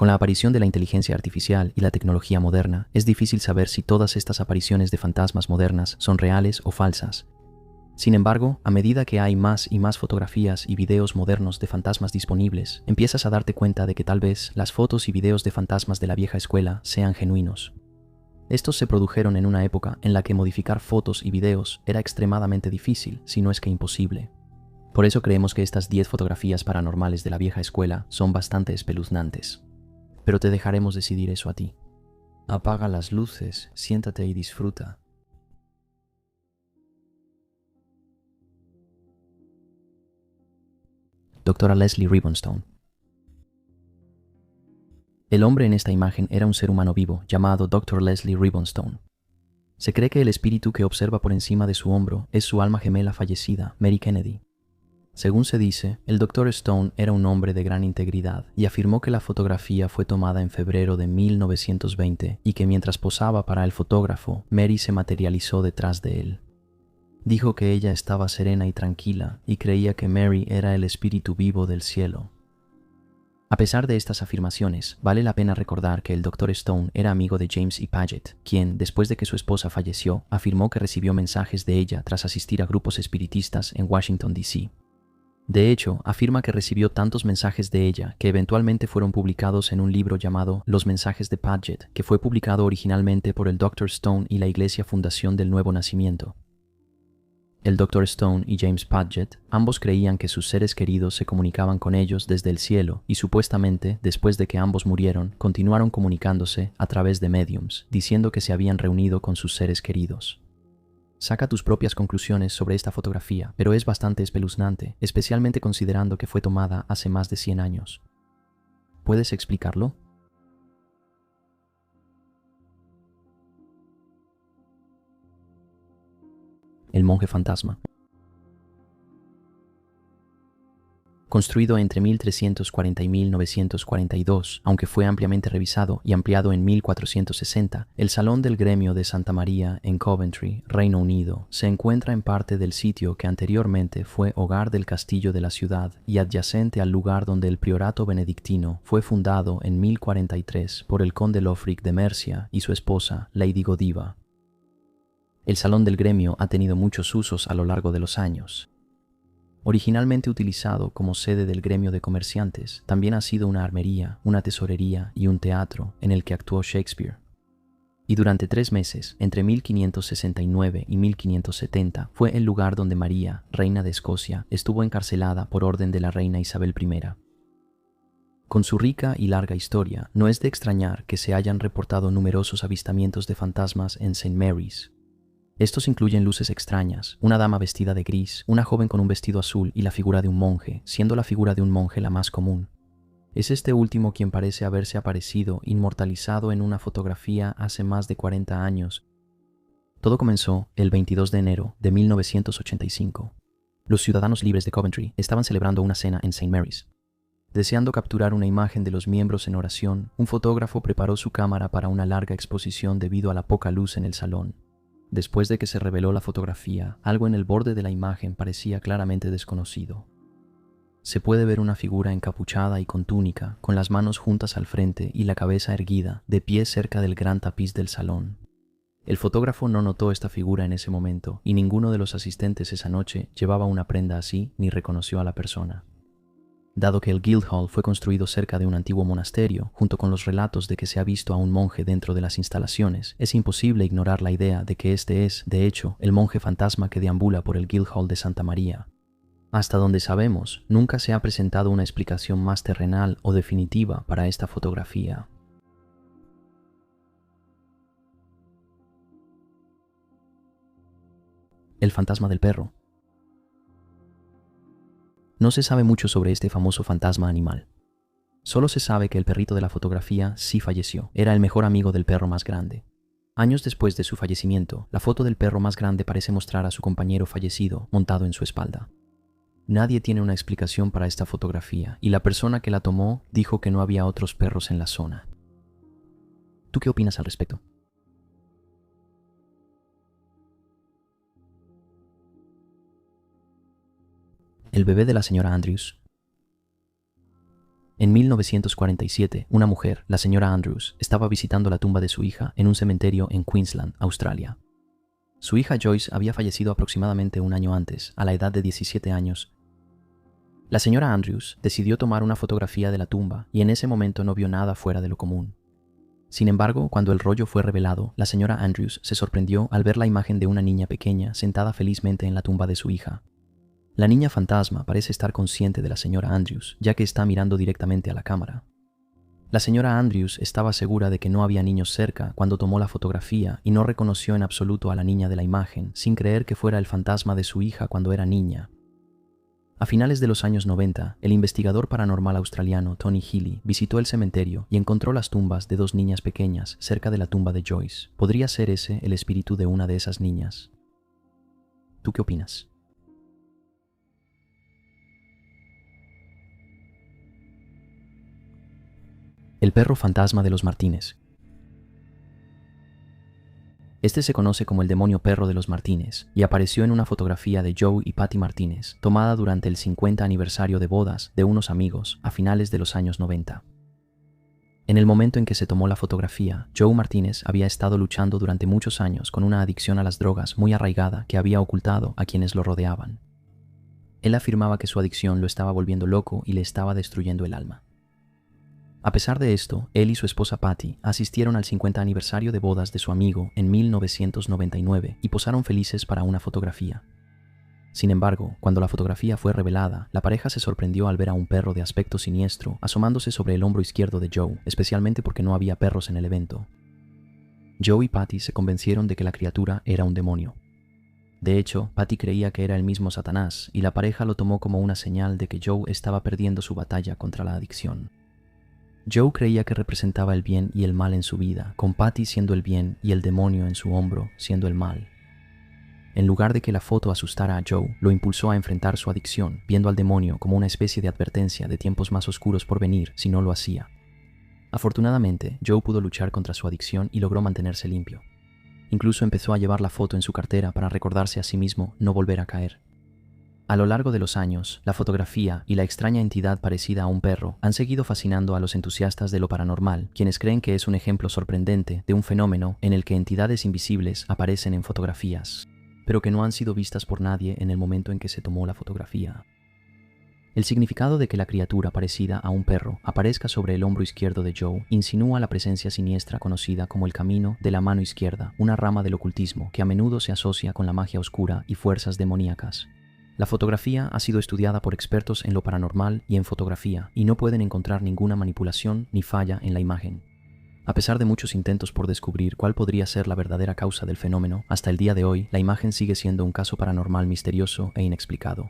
Con la aparición de la inteligencia artificial y la tecnología moderna, es difícil saber si todas estas apariciones de fantasmas modernas son reales o falsas. Sin embargo, a medida que hay más y más fotografías y videos modernos de fantasmas disponibles, empiezas a darte cuenta de que tal vez las fotos y videos de fantasmas de la vieja escuela sean genuinos. Estos se produjeron en una época en la que modificar fotos y videos era extremadamente difícil, si no es que imposible. Por eso creemos que estas 10 fotografías paranormales de la vieja escuela son bastante espeluznantes. Pero te dejaremos decidir eso a ti. Apaga las luces, siéntate y disfruta. Doctora Leslie Ribbonstone. El hombre en esta imagen era un ser humano vivo llamado Dr. Leslie Ribbonstone. Se cree que el espíritu que observa por encima de su hombro es su alma gemela fallecida, Mary Kennedy. Según se dice, el Dr. Stone era un hombre de gran integridad y afirmó que la fotografía fue tomada en febrero de 1920 y que mientras posaba para el fotógrafo, Mary se materializó detrás de él. Dijo que ella estaba serena y tranquila y creía que Mary era el espíritu vivo del cielo. A pesar de estas afirmaciones, vale la pena recordar que el Dr. Stone era amigo de James E. Paget, quien, después de que su esposa falleció, afirmó que recibió mensajes de ella tras asistir a grupos espiritistas en Washington, D.C. De hecho, afirma que recibió tantos mensajes de ella que eventualmente fueron publicados en un libro llamado Los mensajes de Paget, que fue publicado originalmente por el Dr. Stone y la Iglesia Fundación del Nuevo Nacimiento. El Dr. Stone y James Paget ambos creían que sus seres queridos se comunicaban con ellos desde el cielo y supuestamente, después de que ambos murieron, continuaron comunicándose a través de mediums, diciendo que se habían reunido con sus seres queridos. Saca tus propias conclusiones sobre esta fotografía, pero es bastante espeluznante, especialmente considerando que fue tomada hace más de 100 años. ¿Puedes explicarlo? El monje fantasma. Construido entre 1340 y 1942, aunque fue ampliamente revisado y ampliado en 1460, el Salón del Gremio de Santa María en Coventry, Reino Unido, se encuentra en parte del sitio que anteriormente fue hogar del castillo de la ciudad y adyacente al lugar donde el priorato benedictino fue fundado en 1043 por el conde Lofric de Mercia y su esposa, Lady Godiva. El Salón del Gremio ha tenido muchos usos a lo largo de los años. Originalmente utilizado como sede del gremio de comerciantes, también ha sido una armería, una tesorería y un teatro en el que actuó Shakespeare. Y durante 3 meses, entre 1569 y 1570, fue el lugar donde María, reina de Escocia, estuvo encarcelada por orden de la reina Isabel I. Con su rica y larga historia, no es de extrañar que se hayan reportado numerosos avistamientos de fantasmas en St. Mary's. Estos incluyen luces extrañas, una dama vestida de gris, una joven con un vestido azul y la figura de un monje, siendo la figura de un monje la más común. Es este último quien parece haberse aparecido inmortalizado en una fotografía hace más de 40 años. Todo comenzó el 22 de enero de 1985. Los ciudadanos libres de Coventry estaban celebrando una cena en St. Mary's. Deseando capturar una imagen de los miembros en oración, un fotógrafo preparó su cámara para una larga exposición debido a la poca luz en el salón. Después de que se reveló la fotografía, algo en el borde de la imagen parecía claramente desconocido. Se puede ver una figura encapuchada y con túnica, con las manos juntas al frente y la cabeza erguida, de pie cerca del gran tapiz del salón. El fotógrafo no notó esta figura en ese momento, y ninguno de los asistentes esa noche llevaba una prenda así ni reconoció a la persona. Dado que el Guildhall fue construido cerca de un antiguo monasterio, junto con los relatos de que se ha visto a un monje dentro de las instalaciones, es imposible ignorar la idea de que este es, de hecho, el monje fantasma que deambula por el Guildhall de Santa María. Hasta donde sabemos, nunca se ha presentado una explicación más terrenal o definitiva para esta fotografía. El fantasma del perro. No se sabe mucho sobre este famoso fantasma animal. Solo se sabe que el perrito de la fotografía sí falleció. Era el mejor amigo del perro más grande. Años después de su fallecimiento, la foto del perro más grande parece mostrar a su compañero fallecido montado en su espalda. Nadie tiene una explicación para esta fotografía y la persona que la tomó dijo que no había otros perros en la zona. ¿Tú qué opinas al respecto? El bebé de la señora Andrews. En 1947, una mujer, la señora Andrews, estaba visitando la tumba de su hija en un cementerio en Queensland, Australia. Su hija Joyce había fallecido aproximadamente un año antes, a la edad de 17 años. La señora Andrews decidió tomar una fotografía de la tumba y en ese momento no vio nada fuera de lo común. Sin embargo, cuando el rollo fue revelado, la señora Andrews se sorprendió al ver la imagen de una niña pequeña sentada felizmente en la tumba de su hija. La niña fantasma parece estar consciente de la señora Andrews, ya que está mirando directamente a la cámara. La señora Andrews estaba segura de que no había niños cerca cuando tomó la fotografía y no reconoció en absoluto a la niña de la imagen, sin creer que fuera el fantasma de su hija cuando era niña. A finales de los años 90, el investigador paranormal australiano Tony Healy visitó el cementerio y encontró las tumbas de dos niñas pequeñas cerca de la tumba de Joyce. ¿Podría ser ese el espíritu de una de esas niñas? ¿Tú qué opinas? El perro fantasma de los Martínez. Este se conoce como el demonio perro de los Martínez y apareció en una fotografía de Joe y Patty Martínez, tomada durante el 50 aniversario de bodas de unos amigos a finales de los años 90. En el momento en que se tomó la fotografía, Joe Martínez había estado luchando durante muchos años con una adicción a las drogas muy arraigada que había ocultado a quienes lo rodeaban. Él afirmaba que su adicción lo estaba volviendo loco y le estaba destruyendo el alma. A pesar de esto, él y su esposa Patty asistieron al 50 aniversario de bodas de su amigo en 1999 y posaron felices para una fotografía. Sin embargo, cuando la fotografía fue revelada, la pareja se sorprendió al ver a un perro de aspecto siniestro asomándose sobre el hombro izquierdo de Joe, especialmente porque no había perros en el evento. Joe y Patty se convencieron de que la criatura era un demonio. De hecho, Patty creía que era el mismo Satanás y la pareja lo tomó como una señal de que Joe estaba perdiendo su batalla contra la adicción. Joe creía que representaba el bien y el mal en su vida, con Patty siendo el bien y el demonio en su hombro siendo el mal. En lugar de que la foto asustara a Joe, lo impulsó a enfrentar su adicción, viendo al demonio como una especie de advertencia de tiempos más oscuros por venir si no lo hacía. Afortunadamente, Joe pudo luchar contra su adicción y logró mantenerse limpio. Incluso empezó a llevar la foto en su cartera para recordarse a sí mismo no volver a caer. A lo largo de los años, la fotografía y la extraña entidad parecida a un perro han seguido fascinando a los entusiastas de lo paranormal, quienes creen que es un ejemplo sorprendente de un fenómeno en el que entidades invisibles aparecen en fotografías, pero que no han sido vistas por nadie en el momento en que se tomó la fotografía. El significado de que la criatura parecida a un perro aparezca sobre el hombro izquierdo de Joe insinúa la presencia siniestra conocida como el camino de la mano izquierda, una rama del ocultismo que a menudo se asocia con la magia oscura y fuerzas demoníacas. La fotografía ha sido estudiada por expertos en lo paranormal y en fotografía, y no pueden encontrar ninguna manipulación ni falla en la imagen. A pesar de muchos intentos por descubrir cuál podría ser la verdadera causa del fenómeno, hasta el día de hoy la imagen sigue siendo un caso paranormal misterioso e inexplicado.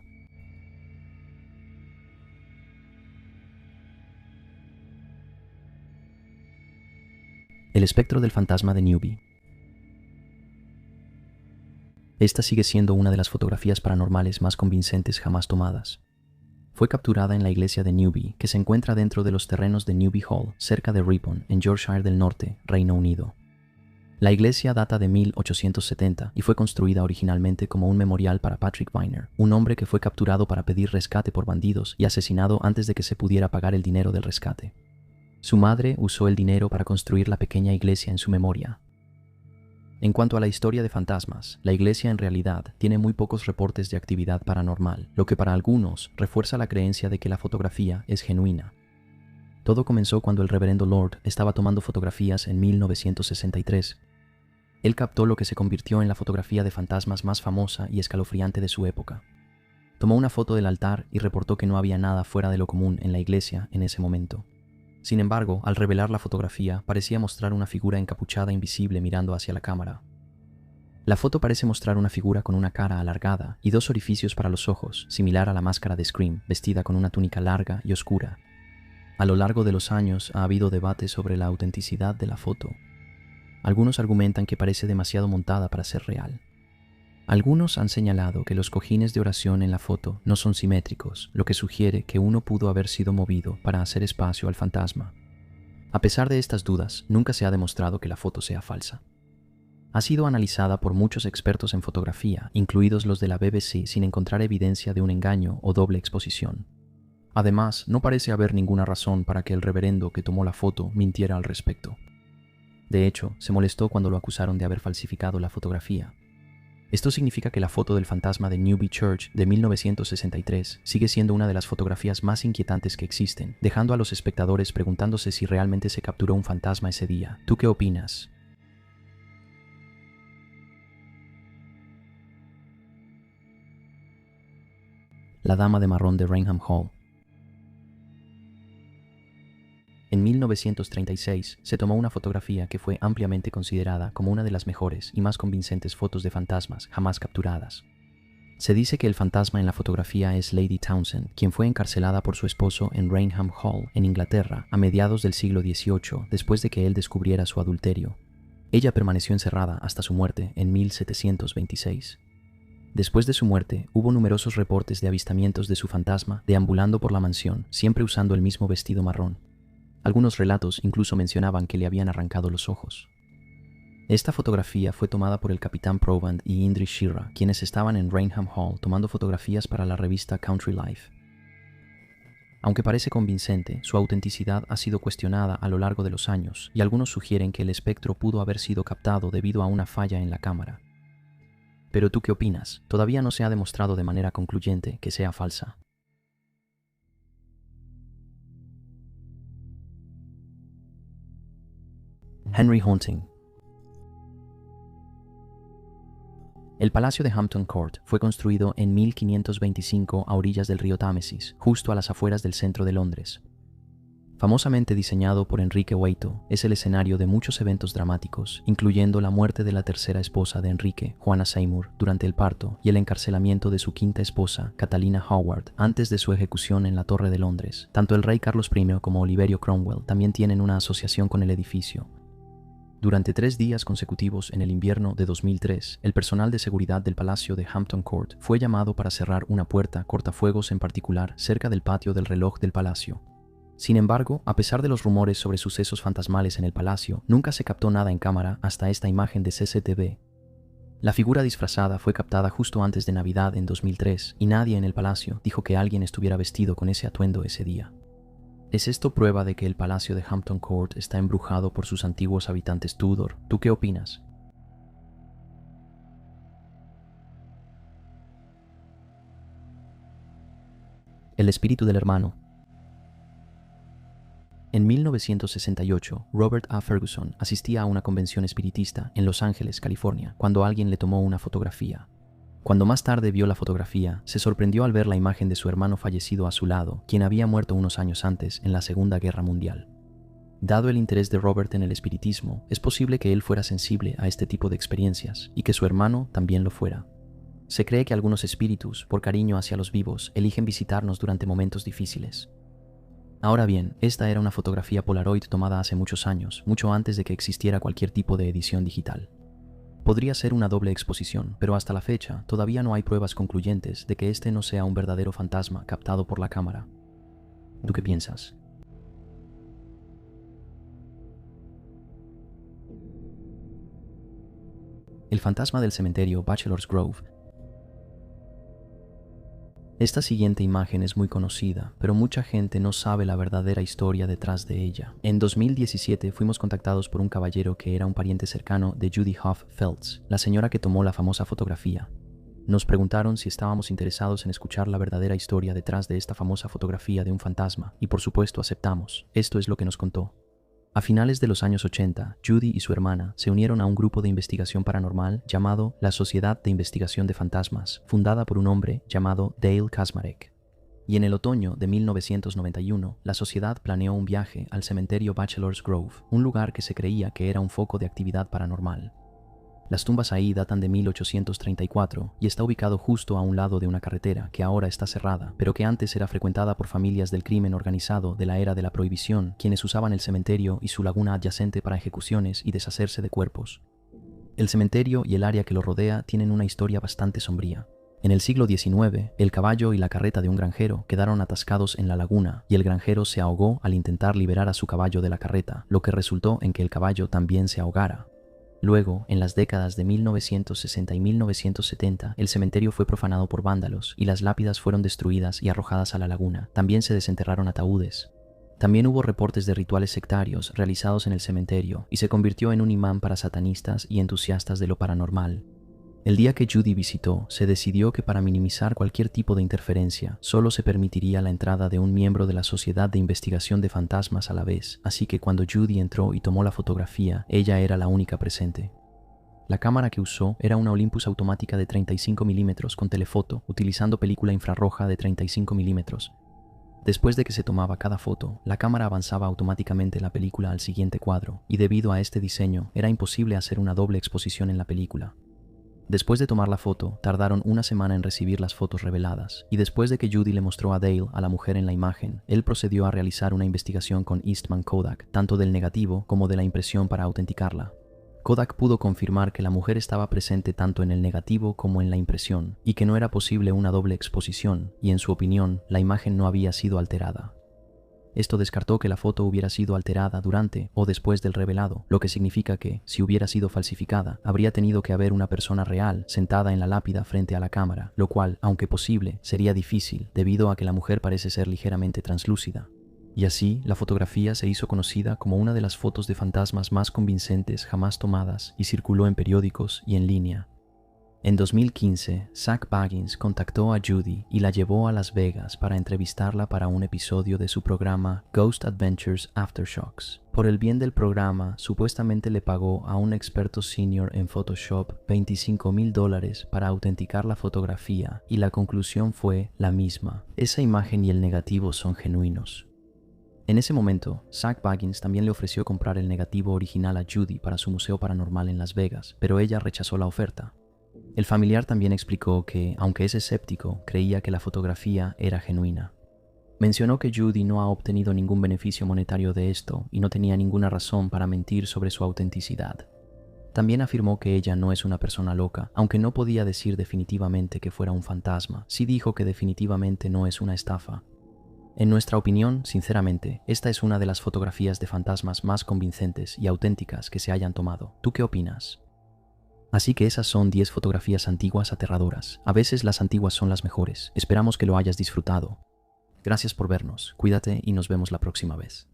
El espectro del fantasma de Newby. Esta sigue siendo una de las fotografías paranormales más convincentes jamás tomadas. Fue capturada en la iglesia de Newby, que se encuentra dentro de los terrenos de Newby Hall, cerca de Ripon, en Yorkshire del Norte, Reino Unido. La iglesia data de 1870 y fue construida originalmente como un memorial para Patrick Viner, un hombre que fue capturado para pedir rescate por bandidos y asesinado antes de que se pudiera pagar el dinero del rescate. Su madre usó el dinero para construir la pequeña iglesia en su memoria. En cuanto a la historia de fantasmas, la iglesia en realidad tiene muy pocos reportes de actividad paranormal, lo que para algunos refuerza la creencia de que la fotografía es genuina. Todo comenzó cuando el reverendo Lord estaba tomando fotografías en 1963. Él captó lo que se convirtió en la fotografía de fantasmas más famosa y escalofriante de su época. Tomó una foto del altar y reportó que no había nada fuera de lo común en la iglesia en ese momento. Sin embargo, al revelar la fotografía, parecía mostrar una figura encapuchada invisible mirando hacia la cámara. La foto parece mostrar una figura con una cara alargada y dos orificios para los ojos, similar a la máscara de Scream, vestida con una túnica larga y oscura. A lo largo de los años ha habido debate sobre la autenticidad de la foto. Algunos argumentan que parece demasiado montada para ser real. Algunos han señalado que los cojines de oración en la foto no son simétricos, lo que sugiere que uno pudo haber sido movido para hacer espacio al fantasma. A pesar de estas dudas, nunca se ha demostrado que la foto sea falsa. Ha sido analizada por muchos expertos en fotografía, incluidos los de la BBC, sin encontrar evidencia de un engaño o doble exposición. Además, no parece haber ninguna razón para que el reverendo que tomó la foto mintiera al respecto. De hecho, se molestó cuando lo acusaron de haber falsificado la fotografía. Esto significa que la foto del fantasma de Newby Church de 1963 sigue siendo una de las fotografías más inquietantes que existen, dejando a los espectadores preguntándose si realmente se capturó un fantasma ese día. ¿Tú qué opinas? La dama de marrón de Raynham Hall. En 1936 se tomó una fotografía que fue ampliamente considerada como una de las mejores y más convincentes fotos de fantasmas jamás capturadas. Se dice que el fantasma en la fotografía es Lady Townsend, quien fue encarcelada por su esposo en Raynham Hall, en Inglaterra, a mediados del siglo XVIII, después de que él descubriera su adulterio. Ella permaneció encerrada hasta su muerte en 1726. Después de su muerte, hubo numerosos reportes de avistamientos de su fantasma deambulando por la mansión, siempre usando el mismo vestido marrón. Algunos relatos incluso mencionaban que le habían arrancado los ojos. Esta fotografía fue tomada por el capitán Proband y Indri Shira, quienes estaban en Raynham Hall tomando fotografías para la revista Country Life. Aunque parece convincente, su autenticidad ha sido cuestionada a lo largo de los años, y algunos sugieren que el espectro pudo haber sido captado debido a una falla en la cámara. Pero ¿tú qué opinas? Todavía no se ha demostrado de manera concluyente que sea falsa. Henry Haunting. El Palacio de Hampton Court fue construido en 1525 a orillas del río Támesis, justo a las afueras del centro de Londres. Famosamente diseñado por Enrique Waito, es el escenario de muchos eventos dramáticos, incluyendo la muerte de la tercera esposa de Enrique, Juana Seymour, durante el parto, y el encarcelamiento de su quinta esposa, Catalina Howard, antes de su ejecución en la Torre de Londres. Tanto el rey Carlos I como Oliverio Cromwell también tienen una asociación con el edificio. Durante 3 días consecutivos en el invierno de 2003, el personal de seguridad del Palacio de Hampton Court fue llamado para cerrar una puerta cortafuegos en particular cerca del patio del reloj del palacio. Sin embargo, a pesar de los rumores sobre sucesos fantasmales en el palacio, nunca se captó nada en cámara hasta esta imagen de CCTV. La figura disfrazada fue captada justo antes de Navidad en 2003 y nadie en el palacio dijo que alguien estuviera vestido con ese atuendo ese día. ¿Es esto prueba de que el Palacio de Hampton Court está embrujado por sus antiguos habitantes Tudor? ¿Tú qué opinas? El espíritu del hermano. En 1968, Robert A. Ferguson asistía a una convención espiritista en Los Ángeles, California, cuando alguien le tomó una fotografía. Cuando más tarde vio la fotografía, se sorprendió al ver la imagen de su hermano fallecido a su lado, quien había muerto unos años antes en la Segunda Guerra Mundial. Dado el interés de Robert en el espiritismo, es posible que él fuera sensible a este tipo de experiencias y que su hermano también lo fuera. Se cree que algunos espíritus, por cariño hacia los vivos, eligen visitarnos durante momentos difíciles. Ahora bien, esta era una fotografía Polaroid tomada hace muchos años, mucho antes de que existiera cualquier tipo de edición digital. Podría ser una doble exposición, pero hasta la fecha todavía no hay pruebas concluyentes de que este no sea un verdadero fantasma captado por la cámara. ¿Tú qué piensas? El fantasma del cementerio Bachelor's Grove. Esta siguiente imagen es muy conocida, pero mucha gente no sabe la verdadera historia detrás de ella. En 2017 fuimos contactados por un caballero que era un pariente cercano de Judy Hoff Felts, la señora que tomó la famosa fotografía. Nos preguntaron si estábamos interesados en escuchar la verdadera historia detrás de esta famosa fotografía de un fantasma, y por supuesto aceptamos. Esto es lo que nos contó. A finales de los años 80, Judy y su hermana se unieron a un grupo de investigación paranormal llamado la Sociedad de Investigación de Fantasmas, fundada por un hombre llamado Dale Kaczmarek. Y en el otoño de 1991, la sociedad planeó un viaje al cementerio Bachelor's Grove, un lugar que se creía que era un foco de actividad paranormal. Las tumbas ahí datan de 1834 y está ubicado justo a un lado de una carretera que ahora está cerrada, pero que antes era frecuentada por familias del crimen organizado de la era de la prohibición, quienes usaban el cementerio y su laguna adyacente para ejecuciones y deshacerse de cuerpos. El cementerio y el área que lo rodea tienen una historia bastante sombría. En el siglo XIX, el caballo y la carreta de un granjero quedaron atascados en la laguna y el granjero se ahogó al intentar liberar a su caballo de la carreta, lo que resultó en que el caballo también se ahogara. Luego, en las décadas de 1960 y 1970, el cementerio fue profanado por vándalos y las lápidas fueron destruidas y arrojadas a la laguna. También se desenterraron ataúdes. También hubo reportes de rituales sectarios realizados en el cementerio y se convirtió en un imán para satanistas y entusiastas de lo paranormal. El día que Judy visitó, se decidió que para minimizar cualquier tipo de interferencia, solo se permitiría la entrada de un miembro de la Sociedad de Investigación de Fantasmas a la vez, así que cuando Judy entró y tomó la fotografía, ella era la única presente. La cámara que usó era una Olympus automática de 35 milímetros con telefoto, utilizando película infrarroja de 35 milímetros. Después de que se tomaba cada foto, la cámara avanzaba automáticamente la película al siguiente cuadro, y debido a este diseño, era imposible hacer una doble exposición en la película. Después de tomar la foto, tardaron una semana en recibir las fotos reveladas, y después de que Judy le mostró a Dale a la mujer en la imagen, él procedió a realizar una investigación con Eastman Kodak, tanto del negativo como de la impresión para autenticarla. Kodak pudo confirmar que la mujer estaba presente tanto en el negativo como en la impresión, y que no era posible una doble exposición, y en su opinión, la imagen no había sido alterada. Esto descartó que la foto hubiera sido alterada durante o después del revelado, lo que significa que, si hubiera sido falsificada, habría tenido que haber una persona real sentada en la lápida frente a la cámara, lo cual, aunque posible, sería difícil debido a que la mujer parece ser ligeramente translúcida. Y así, la fotografía se hizo conocida como una de las fotos de fantasmas más convincentes jamás tomadas y circuló en periódicos y en línea. En 2015, Zak Bagans contactó a Judy y la llevó a Las Vegas para entrevistarla para un episodio de su programa Ghost Adventures Aftershocks. Por el bien del programa, supuestamente le pagó a un experto senior en Photoshop $25,000 para autenticar la fotografía y la conclusión fue la misma. Esa imagen y el negativo son genuinos. En ese momento, Zak Bagans también le ofreció comprar el negativo original a Judy para su museo paranormal en Las Vegas, pero ella rechazó la oferta. El familiar también explicó que, aunque es escéptico, creía que la fotografía era genuina. Mencionó que Judy no ha obtenido ningún beneficio monetario de esto y no tenía ninguna razón para mentir sobre su autenticidad. También afirmó que ella no es una persona loca, aunque no podía decir definitivamente que fuera un fantasma, sí dijo que definitivamente no es una estafa. En nuestra opinión, sinceramente, esta es una de las fotografías de fantasmas más convincentes y auténticas que se hayan tomado. ¿Tú qué opinas? Así que esas son 10 fotografías antiguas aterradoras. A veces las antiguas son las mejores. Esperamos que lo hayas disfrutado. Gracias por vernos, cuídate y nos vemos la próxima vez.